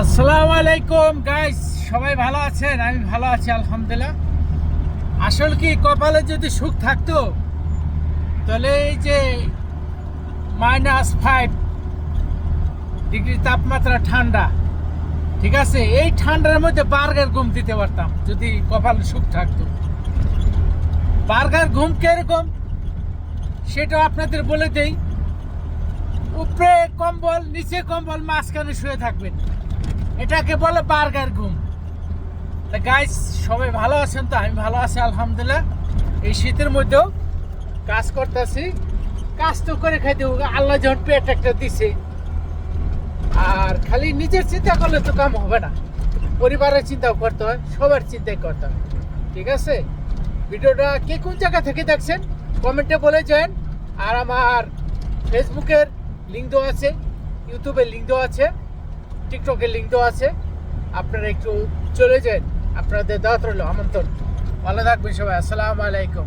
আসসালামু আলাইকুম গাইস, সবাই ভালো আছেন? আমি ভালো আছি আলহামদুলিল্লাহ। আসলে কি কপালে যদি সুখ থাকতো তাহলে এই যে -5 ডিগ্রি তাপমাত্রা ঠান্ডা, ঠিক আছে, এই ঠান্ডার মধ্যে বার্গার ঘুম দিতে পারতাম যদি কপালে সুখ থাকতো। বার্গার ঘুম কিরকম সেটা আপনাদের বলে দেই। উপরে কম্বল, নিচে কম্বল, মাঝখানে শুয়ে থাকবেন, এটাকে বলে বার্গার ঘুম। তা গাইস, সবাই ভালো আছেন? তো আমি ভালো আছি আলহামদুলিল্লাহ। এই শীতের মধ্যেও কাজ করতেছি, কাজ তো করে খাইতে হবে। আল্লাহ যখন পেট একটা দিছে, আর খালি নিজের চিন্তা করলে তো কাম হবে না, পরিবারের চিন্তাও করতে হয়, সবার চিন্তাই করতে হয়, ঠিক আছে? ভিডিওটা কে কোন জায়গা থেকে দেখছেন কমেন্টে বলে যান। আর আমার ফেসবুকের লিঙ্ক দেওয়া আছে, ইউটিউবের লিঙ্ক দেওয়া আছে, টিকটকের লিঙ্ক দেওয়া আছে, আপনারা একটু চলে যান। আপনাদের দাওয়াত রইল, আমন্ত্রণ। ভালো থাকবেন সবাই। আসসালামু আলাইকুম।